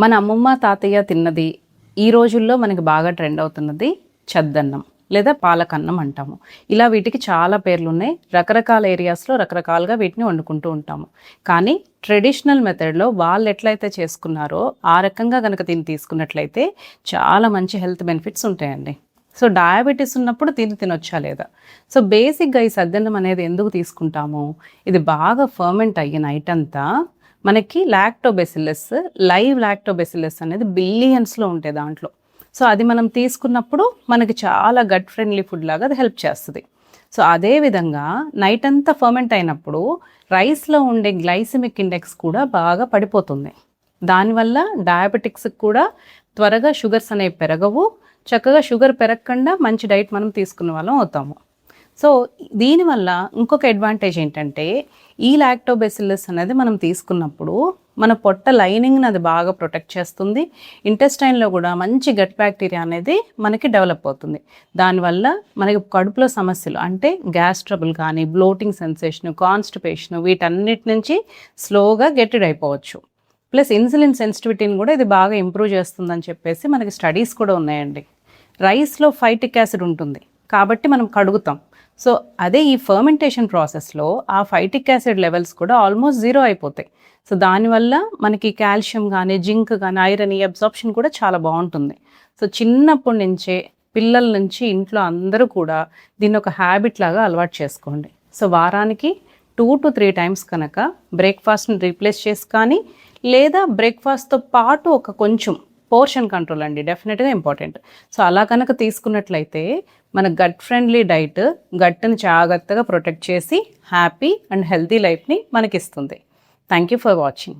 మన అమ్మమ్మ తాతయ్య తిన్నది ఈ రోజుల్లో మనకి బాగా ట్రెండ్ అవుతున్నది చద్దన్నం లేదా పాలకన్నం అంటాము. ఇలా వీటికి చాలా పేర్లు ఉన్నాయి. రకరకాల ఏరియాస్లో రకరకాలుగా వీటిని వండుకుంటూ ఉంటాము. కానీ ట్రెడిషనల్ మెథడ్లో వాళ్ళు ఎట్లయితే చేసుకున్నారో ఆ రకంగా కనుక తీసుకున్నట్లయితే చాలా మంచి హెల్త్ బెనిఫిట్స్ ఉంటాయండి. సో డయాబెటీస్ ఉన్నప్పుడు తినొచ్చా లేదా? సో బేసిక్గా ఈ సద్దన్నం అనేది ఎందుకు తీసుకుంటాము? ఇది బాగా ఫర్మెంట్ అయ్యి నైట్ అంతా మనకి లాక్టోబెసిల్లస్, లైవ్ లాక్టోబెసిల్లస్ అనేది బిలియన్స్లో ఉంటాయి దాంట్లో. సో అది మనం తీసుకున్నప్పుడు మనకి చాలా గట్ ఫ్రెండ్లీ ఫుడ్ లాగా అది హెల్ప్ చేస్తుంది. సో అదేవిధంగా నైట్ అంతా ఫర్మెంట్ అయినప్పుడు రైస్లో ఉండే గ్లైసిమిక్ ఇండెక్స్ కూడా బాగా పడిపోతుంది. దానివల్ల డయాబెటిక్స్కి కూడా త్వరగా షుగర్స్ అనేవి పెరగవు. చక్కగా షుగర్ పెరగకుండా మంచి డైట్ మనం తీసుకున్న వాళ్ళం అవుతాము. సో దీనివల్ల ఇంకొక అడ్వాంటేజ్ ఏంటంటే ఈ లాక్టోబెసిల్లస్ అనేది మనం తీసుకున్నప్పుడు మన పొట్ట లైనింగ్ని అది బాగా ప్రొటెక్ట్ చేస్తుంది. ఇంటెస్టైన్లో కూడా మంచి గట్ బ్యాక్టీరియా అనేది మనకి డెవలప్ అవుతుంది. దానివల్ల మనకి కడుపులో సమస్యలు అంటే గ్యాస్ ట్రబుల్ కానీ, బ్లోటింగ్ సెన్సేషన్, కాన్స్టిపేషన్ వీటన్నిటి నుంచి స్లోగా గెట్టిడ్ అయిపోవచ్చు. ప్లస్ ఇన్సులిన్ సెన్సిటివిటీని కూడా ఇది బాగా ఇంప్రూవ్ చేస్తుందని చెప్పేసి మనకి స్టడీస్ కూడా ఉన్నాయండి. రైస్లో ఫైటిక్ యాసిడ్ ఉంటుంది కాబట్టి మనం కడుగుతాం. సో అదే ఈ ఫర్మెంటేషన్ ప్రాసెస్లో ఆ ఫైటిక్ యాసిడ్ లెవెల్స్ కూడా ఆల్మోస్ట్ 0 అయిపోతాయి. సో దానివల్ల మనకి కాల్షియం కానీ, జింక్ కానీ, ఐరన్ ఈ అబ్జార్ప్షన్ కూడా చాలా బాగుంటుంది. సో చిన్నప్పటి నుంచే పిల్లల నుంచి ఇంట్లో అందరూ కూడా దీన్ని ఒక హ్యాబిట్ లాగా అలవాటు చేసుకోండి. సో వారానికి 2 to 3 టైమ్స్ కనుక బ్రేక్ఫాస్ట్ని రీప్లేస్ చేసి కానీ, లేదా బ్రేక్ఫాస్ట్తో పాటు ఒక కొంచెం పోర్షన్ కంట్రోల్ అండి డెఫినెట్గా ఇంపార్టెంట్. సో అలా కనుక తీసుకున్నట్లయితే మన గట్ ఫ్రెండ్లీ డైట్ గట్ని జాగ్రత్తగా ప్రొటెక్ట్ చేసి హ్యాపీ అండ్ హెల్తీ లైఫ్ని మనకిస్తుంది. Thank you for watching.